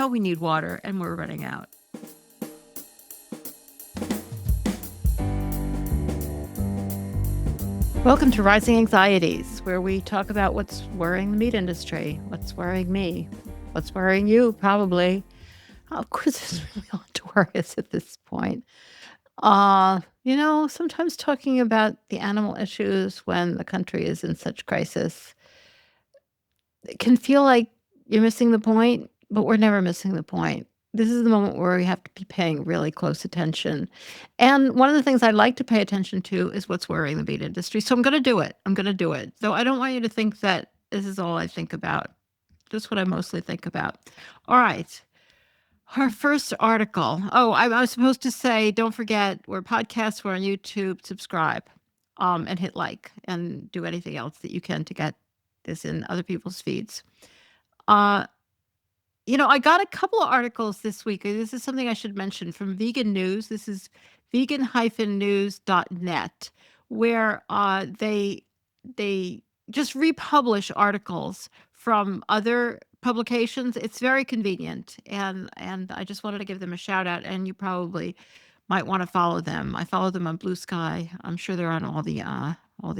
know we need water and we're running out. Welcome to Rising Anxieties, where we talk about what's worrying the meat industry, what's worrying me, what's worrying you, probably. Of course, there's really a lot to worry us at this point. Sometimes talking about the animal issues when the country is in such crisis, it can feel like you're missing the point, but we're never missing the point. This is the moment where we have to be paying really close attention. And one of the things I like to pay attention to is what's worrying the meat industry. So I'm going to do it. I'm going to do it. So I don't want you to think that this is all I think about. Just what I mostly think about. All right. Our first article. Oh, I was supposed to say, don't forget, we're podcasts, we're on YouTube, subscribe, and hit like, and do anything else that you can to get this in other people's feeds. I got a couple of articles this week. This is something I should mention from Vegan News. This is vegan-news.net, where they just republish articles from other publications. It's very convenient, and I just wanted to give them a shout out. And you probably might want to follow them. I follow them on Blue Sky. I'm sure they're on all the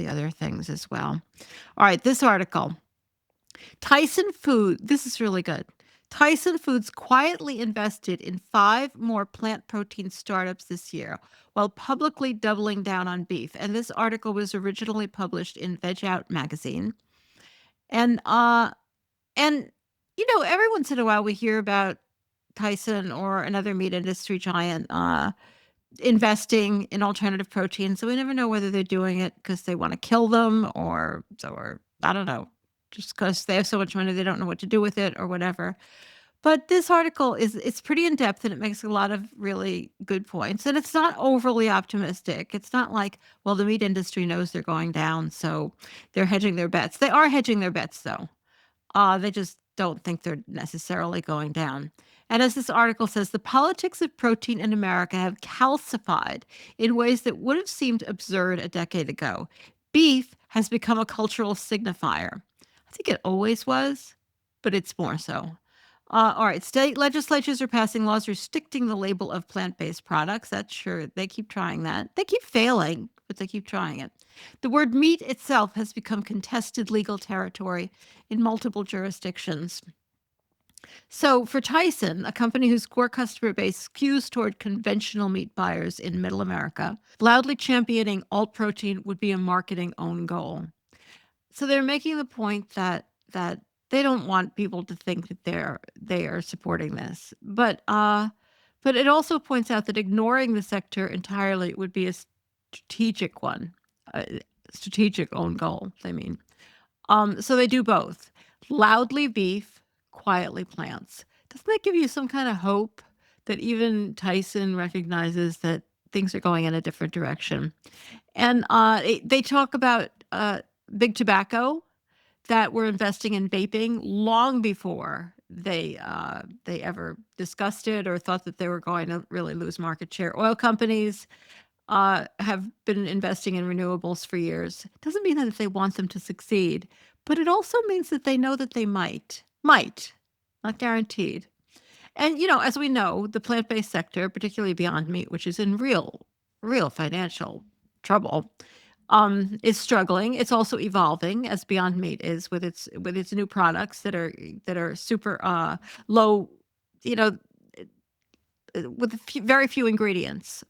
other things as well. All right, this article. Tyson Food. This is really good. Tyson Foods quietly invested in 5 more plant protein startups this year while publicly doubling down on beef. And this article was originally published in Veg Out magazine. And every once in a while we hear about Tyson or another meat industry giant investing in alternative proteins. So we never know whether they're doing it because they want to kill them or I don't know, just because they have so much money they don't know what to do with it or whatever. But this article it's pretty in-depth, and it makes a lot of really good points. And it's not overly optimistic. It's not like, well, the meat industry knows they're going down, so they're hedging their bets. They are hedging their bets, though. They just don't think they're necessarily going down. And as this article says, the politics of protein in America have calcified in ways that would have seemed absurd a decade ago. Beef has become a cultural signifier. I think it always was, but it's more so. All right, state legislatures are passing laws restricting the label of plant-based products. That's sure. They keep trying that. They keep failing, but they keep trying it. The word meat itself has become contested legal territory in multiple jurisdictions. So for Tyson, a company whose core customer base skews toward conventional meat buyers in Middle America, loudly championing alt protein would be a marketing own goal. So they're making the point that they don't want people to think that they are supporting this. But it also points out that ignoring the sector entirely would be a strategic one, a strategic own goal, I mean. So they do both. Loudly beef, quietly plants. Doesn't that give you some kind of hope that even Tyson recognizes that things are going in a different direction? And they talk about big tobacco that were investing in vaping long before they ever discussed it or thought that they were going to really lose market share. Oil companies have been investing in renewables for years. It doesn't mean that they want them to succeed, but it also means that they know that they might, not guaranteed. And, as we know, the plant-based sector, particularly Beyond Meat, which is in real financial trouble, is struggling. It's also evolving, as Beyond Meat is with its new products that are super low, with very few ingredients.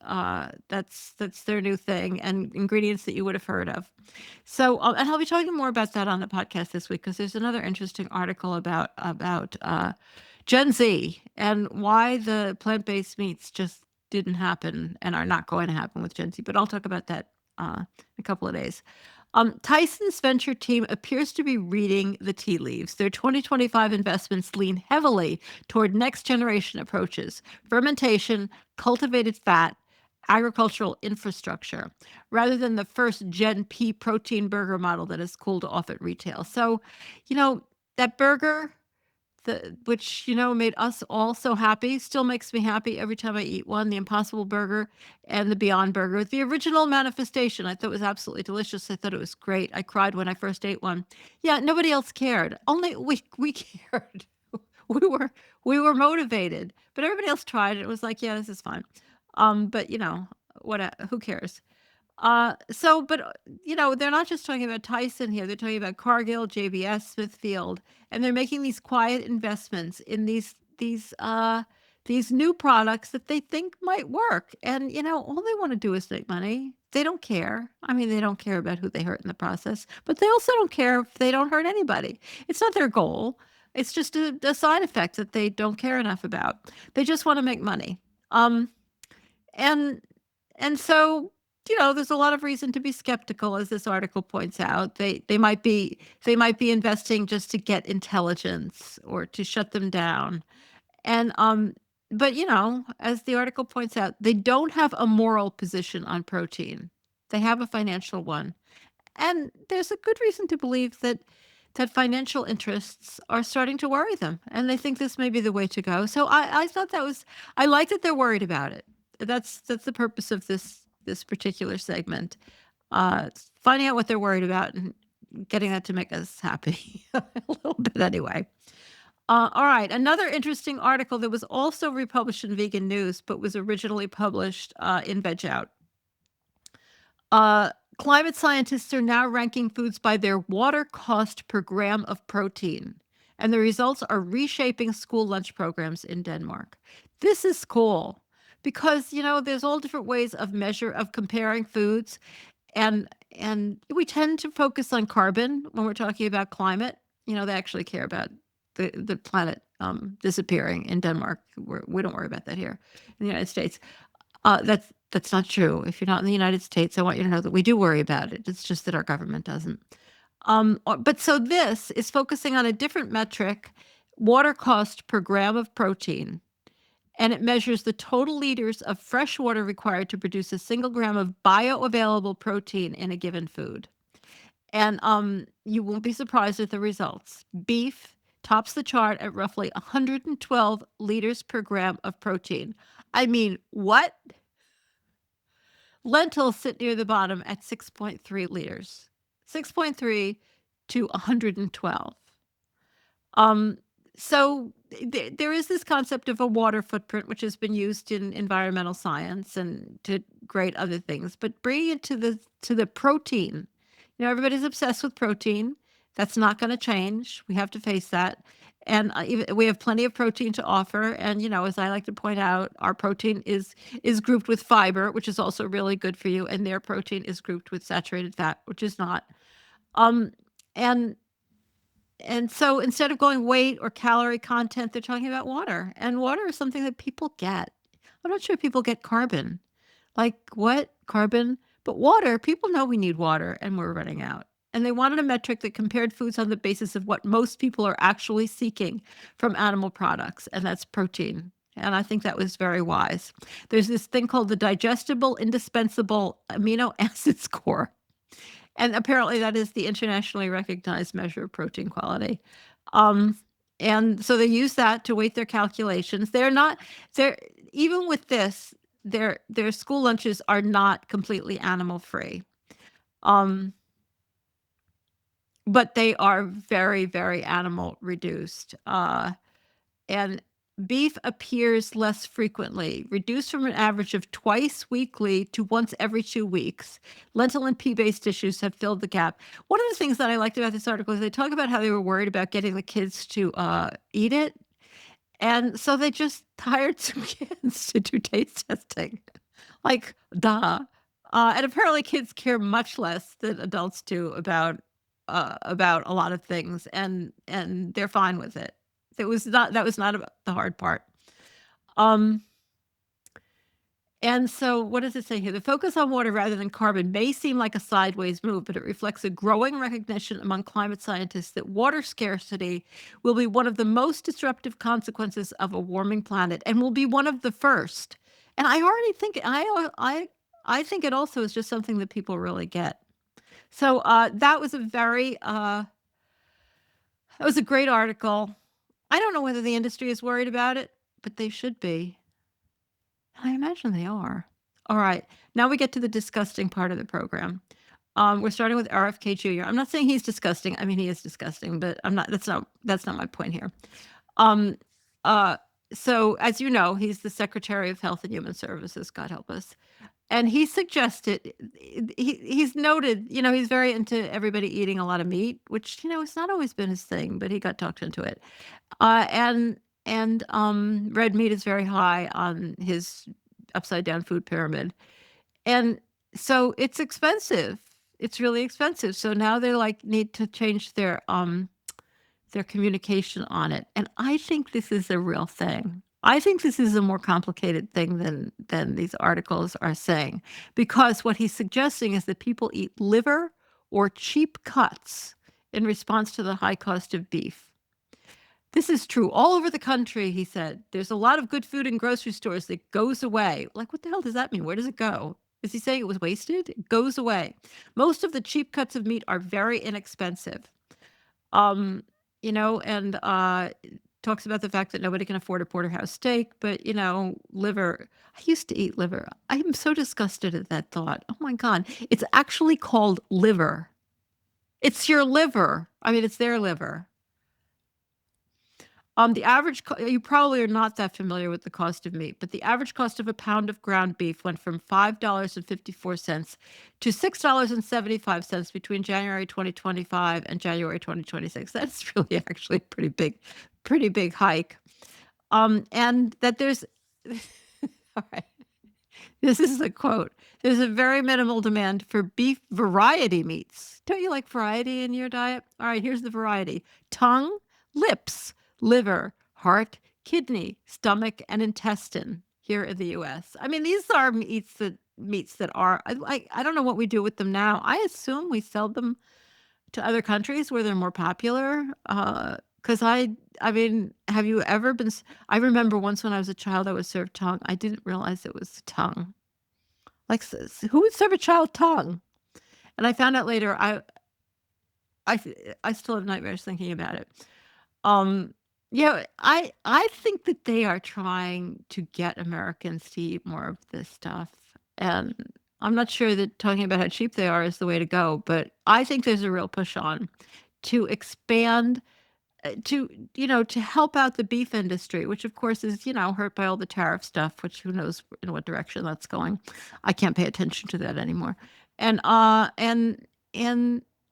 That's their new thing, and ingredients that you would have heard of. So, and I'll be talking more about that on the podcast this week because there's another interesting article about Gen Z and why the plant-based meats just didn't happen and are not going to happen with Gen Z. But I'll talk about that in a couple of days. Tyson's venture team appears to be reading the tea leaves. Their 2025 investments lean heavily toward next-generation approaches, fermentation, cultivated fat, agricultural infrastructure, rather than the first Gen P protein burger model that is cooled off at retail. So, that burger, which made us all so happy, still makes me happy every time I eat one. The Impossible Burger and the Beyond Burger, the original manifestation, I thought was absolutely delicious. I thought it was great. I cried when I first ate one. Yeah, nobody else cared. Only we cared. we were we were motivated, but everybody else tried it. It was like, yeah, this is fine. But who cares? They're not just talking about Tyson here. They're talking about Cargill, JBS, Smithfield, and they're making these quiet investments in these new products that they think might work. And all they want to do is make money. They don't care. I mean, they don't care about who they hurt in the process, but they also don't care if they don't hurt anybody. It's not their goal. It's just a side effect that they don't care enough about. They just want to make money. Um, and and so, there's a lot of reason to be skeptical, as this article points out. They might be investing just to get intelligence or to shut them down. And but as the article points out, they don't have a moral position on protein. They have a financial one. And there's a good reason to believe that financial interests are starting to worry them, and they think this may be the way to go. So I thought I like that they're worried about it. That's the purpose of this particular segment. Finding out what they're worried about and getting that to make us happy a little bit anyway. All right, another interesting article that was also republished in Vegan News, but was originally published in Veg Out. Climate scientists are now ranking foods by their water cost per gram of protein, and the results are reshaping school lunch programs in Denmark. This is cool because there's all different ways of comparing foods, and we tend to focus on carbon when we're talking about climate. They actually care about the planet disappearing in Denmark. We don't worry about that here in the United States. That's not true. If you're not in the United States, I want you to know that we do worry about it. It's just that our government doesn't. But so this is focusing on a different metric, water cost per gram of protein, and it measures the total liters of fresh water required to produce a single gram of bioavailable protein in a given food. And you won't be surprised at the results. Beef tops the chart at roughly 112 liters per gram of protein. I mean, what? Lentils sit near the bottom at 6.3 liters. 6.3 to 112. So there is this concept of a water footprint, which has been used in environmental science and to great other things. But bringing it to the protein, everybody's obsessed with protein. That's not going to change. We have to face that. And we have plenty of protein to offer. And as I like to point out, our protein is grouped with fiber, which is also really good for you, and their protein is grouped with saturated fat, which is not. And so instead of going weight or calorie content, they're talking about water. And water is something that people get. I'm not sure people get carbon. Like, what? Carbon? But water, people know we need water, and we're running out. And they wanted a metric that compared foods on the basis of what most people are actually seeking from animal products, and that's protein. And I think that was very wise. There's this thing called the digestible indispensable amino acid score. And apparently that is the internationally recognized measure of protein quality. And so they use that to weight their calculations. Even with this, their school lunches are not completely animal free. But they are very, very animal reduced. And beef appears less frequently, reduced from an average of twice weekly to once every 2 weeks. Lentil and pea-based dishes have filled the gap. One of the things that I liked about this article is they talk about how they were worried about getting the kids to eat it. And so they just hired some kids to do taste testing. Like, duh. And apparently kids care much less than adults do about a lot of things, and they're fine with it. That was not about the hard part. And so what does it say here? The focus on water rather than carbon may seem like a sideways move, but it reflects a growing recognition among climate scientists that water scarcity will be one of the most disruptive consequences of a warming planet, and will be one of the first. And I already think I think it also is just something that people really get. So that was that was a great article. I don't know whether the industry is worried about it, but they should be. I imagine they are. All right, now we get to the disgusting part of the program. We're starting with RFK Jr. I'm not saying he's disgusting. I mean, he is disgusting, but I'm not. That's not my point here. Um, uh, so as you know, he's the Secretary of Health and Human Services, God help us. And he suggested he's noted, he's very into everybody eating a lot of meat, which, it's not always been his thing, but he got talked into it. And red meat is very high on his upside down food pyramid. And so it's expensive. It's really expensive. So now they like need to change their communication on it. And I think this is a real thing. I think this is a more complicated thing than these articles are saying, because what he's suggesting is that people eat liver or cheap cuts in response to the high cost of beef. This is true all over the country, he said. There's a lot of good food in grocery stores that goes away. Like, what the hell does that mean? Where does it go? Is he saying it was wasted? It goes away. Most of the cheap cuts of meat are very inexpensive. Um, and talks about the fact that nobody can afford a porterhouse steak, but liver. I used to eat liver. I am so disgusted at that thought. Oh my God. It's actually called liver. It's your liver. I mean, it's their liver. The average, you probably are not that familiar with the cost of meat, but the average cost of a pound of ground beef went from $5.54 to $6.75 between January 2025 and January 2026. That's really actually a pretty big hike. And that there's, all right, this is a quote. There's a very minimal demand for beef variety meats. Don't you like variety in your diet? All right, here's the variety: tongue, lips, liver, heart, kidney, stomach, and intestine here in the U.S. I mean, these are meats that are, I don't know what we do with them now. I assume we sell them to other countries where they're more popular. Because I mean, have you ever been? I remember once when I was a child, I was served tongue. I didn't realize it was tongue. Like, who would serve a child tongue? And I found out later. I still have nightmares thinking about it. Yeah, I think that they are trying to get Americans to eat more of this stuff, and I'm not sure that talking about how cheap they are is the way to go, but I think there's a real push on to expand, to help out the beef industry, which of course is, hurt by all the tariff stuff, which who knows in what direction that's going. I can't pay attention to that anymore. And and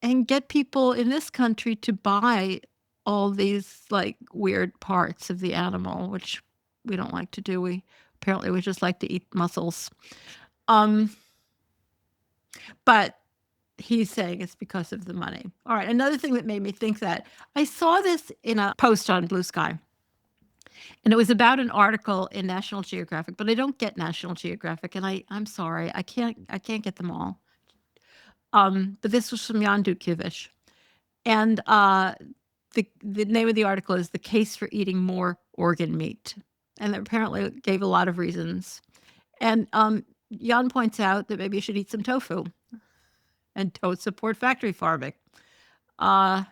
and get people in this country to buy all these like weird parts of the animal, which we don't like to do. We just like to eat muscles. Um, but he's saying it's because of the money. All right. Another thing that made me think that, I saw this in a post on Blue Sky, and it was about an article in National Geographic, but I don't get National Geographic, and I'm sorry, I can't get them all. But this was from Jan Dutkiewicz, and the name of the article is "The Case for Eating More Organ Meat," and apparently it gave a lot of reasons. And Jan points out that maybe you should eat some tofu and don't support factory farming. And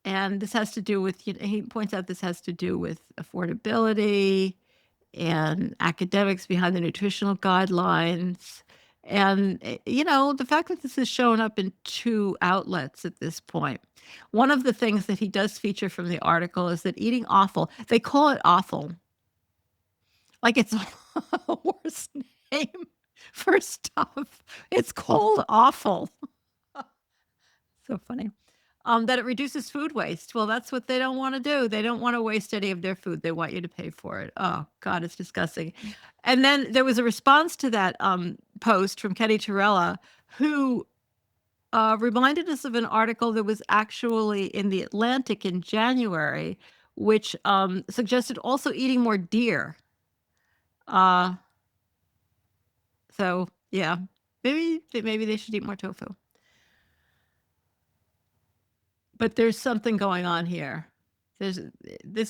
this has to do with, he points out this has to do with affordability and academics behind the nutritional guidelines. And, the fact that this has shown up in 2 outlets at this point. One of the things that he does feature from the article is that eating offal, they call it offal. Like it's a worse name for stuff. It's called offal. So funny. That it reduces food waste. Well, that's what they don't want to do. They don't want to waste any of their food. They want you to pay for it. Oh, God, it's disgusting. And then there was a response to that post from Kenny Torella, who reminded us of an article that was actually in The Atlantic in January, which suggested also eating more deer. So, yeah, maybe they should eat more tofu. But there's something going on here. This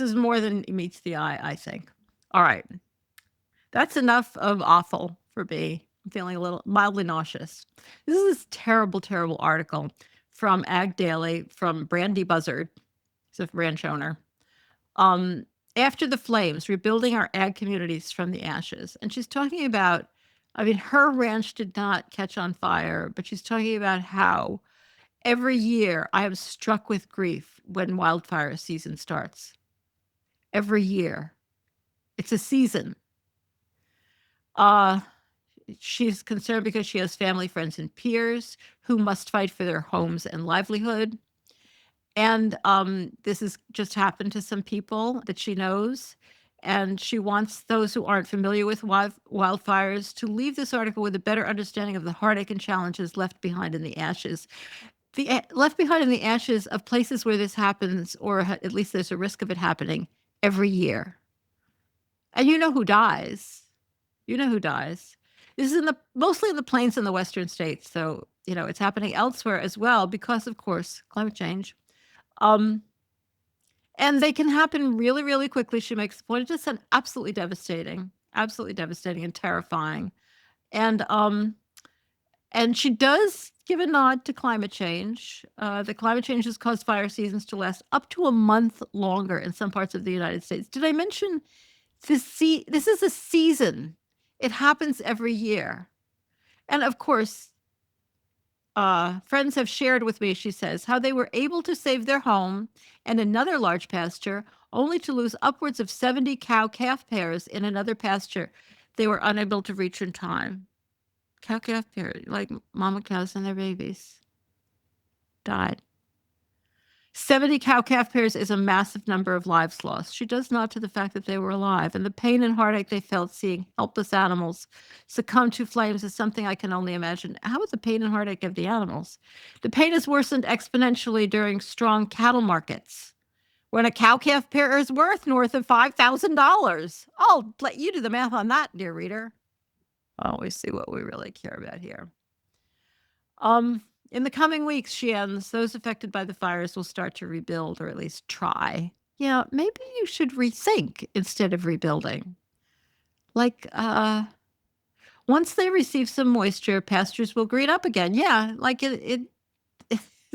is more than meets the eye, I think. All right. That's enough of offal for me. I'm feeling a little mildly nauseous. This is this terrible, terrible article from Ag Daily from Brandy Buzzard. He's a ranch owner. After the flames, rebuilding our ag communities from the ashes. And she's talking about, I mean, her ranch did not catch on fire, but she's talking about how every year I am struck with grief when wildfire season starts. every year. It's a season. Uh, she's concerned because she has family, friends, and peers who must fight for their homes and livelihood. And this has just happened to some people that she knows. And she wants those who aren't familiar with wildfires to leave this article with a better understanding of the heartache and challenges left behind in the ashes. Left behind in the ashes of places where this happens, or at least there's a risk of it happening every year. And you know who dies. You know who dies. This is mostly in the plains in the western states. So, it's happening elsewhere as well because, of course, climate change. And they can happen really, really quickly. She makes the point. It's just absolutely devastating and terrifying. And she does give a nod to climate change. The climate change has caused fire seasons to last up to a month longer in some parts of the United States. Did I mention this is a season? It happens every year. And of course, friends have shared with me, she says, how they were able to save their home and another large pasture, only to lose upwards of 70 cow-calf pairs in another pasture they were unable to reach in time. Cow-calf pairs, like mama cows and their babies, died. 70 cow-calf pairs is a massive number of lives lost. She does nod to the fact that they were alive, and the pain and heartache they felt seeing helpless animals succumb to flames is something I can only imagine. How is the pain and heartache of the animals? The pain is worsened exponentially during strong cattle markets, when a cow-calf pair is worth north of $5,000. I'll let you do the math on that, dear reader. We see what we really care about here. In the coming weeks, she ends, those affected by the fires will start to rebuild, or at least try. Yeah, maybe you should rethink instead of rebuilding. Like, once they receive some moisture, pastures will green up again. Yeah, like it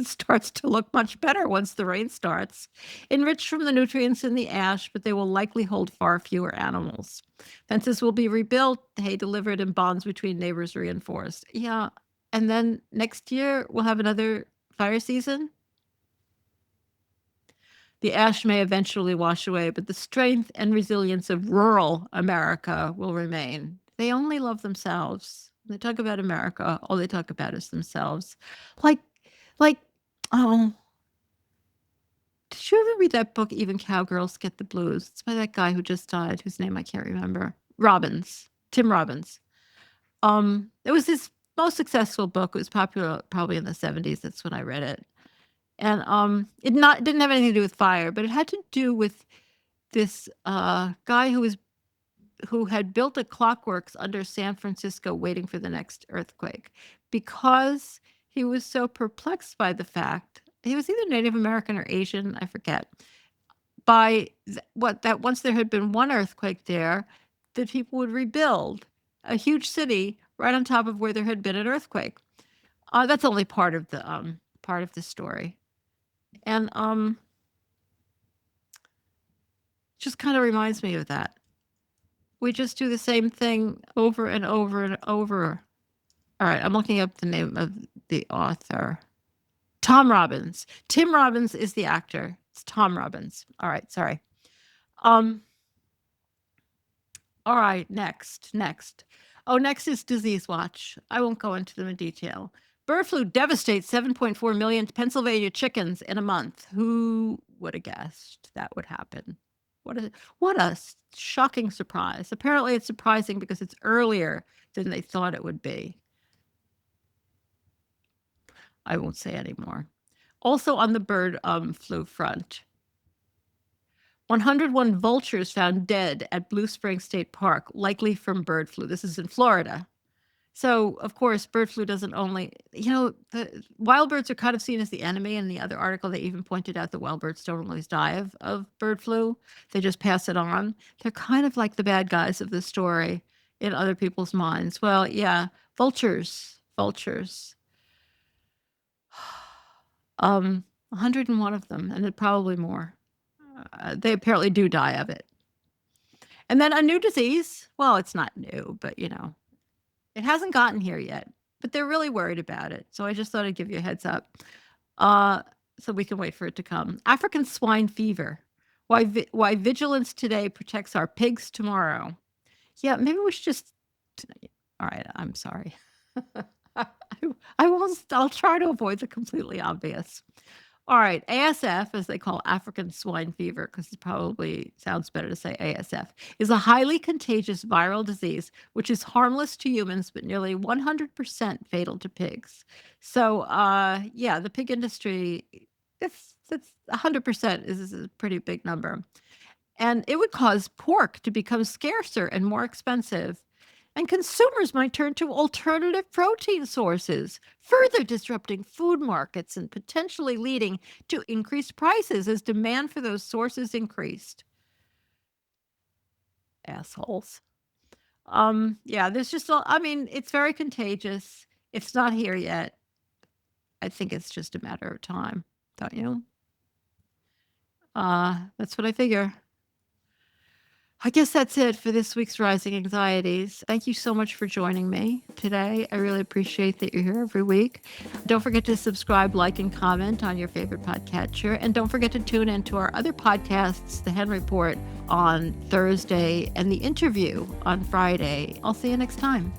starts to look much better once the rain starts. Enriched from the nutrients in the ash, but they will likely hold far fewer animals. Fences will be rebuilt, hay delivered, and bonds between neighbors reinforced. Yeah, and then next year we'll have another fire season. The ash may eventually wash away, but the strength and resilience of rural America will remain. They only love themselves. When they talk about America, all they talk about is themselves. Like, oh, did you ever read that book, Even Cowgirls Get the Blues? It's by that guy who just died, whose name I can't remember. Tim Robbins. It was his most successful book. It was popular probably in the 70s. That's when I read it. And it didn't have anything to do with fire, but it had to do with this guy who had built a clockworks under San Francisco waiting for the next earthquake, because he was so perplexed by the fact he was either Native American or Asian, I forget, by that once there had been one earthquake there, that people would rebuild a huge city right on top of where there had been an earthquake. That's only part of the story. And just kind of reminds me of that. We just do the same thing over and over and over. All right, I'm looking up the name of the author. Tom Robbins. Tim Robbins is the actor. It's Tom Robbins. All right, sorry. All right, next. Oh, next is Disease Watch. I won't go into them in detail. Bird flu devastates 7.4 million Pennsylvania chickens in a month. Who would have guessed that would happen? What a shocking surprise. Apparently it's surprising because it's earlier than they thought it would be. I won't say anymore. Also on the bird flu front, 101 vultures found dead at Blue Spring State Park, likely from bird flu. This is in Florida. So, of course, bird flu doesn't only, the wild birds are kind of seen as the enemy. In the other article, they even pointed out that wild birds don't always die of bird flu. They just pass it on. They're kind of like the bad guys of the story in other people's minds. Well, yeah, vultures. 101 of them, and probably more. They apparently do die of it. And then a new disease. Well, it's not new, but it hasn't gotten here yet, but they're really worried about it. So I just thought I'd give you a heads up, so we can wait for it to come. African swine fever. Why vigilance today protects our pigs tomorrow. Yeah, maybe we should just. All right, I'm sorry. I, I won't. I'll try to avoid the completely obvious. All right, ASF, as they call African swine fever, because it probably sounds better to say ASF, is a highly contagious viral disease which is harmless to humans but nearly 100% fatal to pigs. So, yeah, the pig industry, that's 100% is a pretty big number. And it would cause pork to become scarcer and more expensive. And consumers might turn to alternative protein sources, further disrupting food markets and potentially leading to increased prices as demand for those sources increased. Assholes. Yeah, there's just I mean, it's very contagious. It's not here yet. I think it's just a matter of time, don't you? That's what I figure. I guess that's it for this week's Rising Anxieties. Thank you so much for joining me today. I really appreciate that you're here every week. Don't forget to subscribe, like, and comment on your favorite podcatcher. And don't forget to tune in to our other podcasts, The Hen Report on Thursday and The Interview on Friday. I'll see you next time.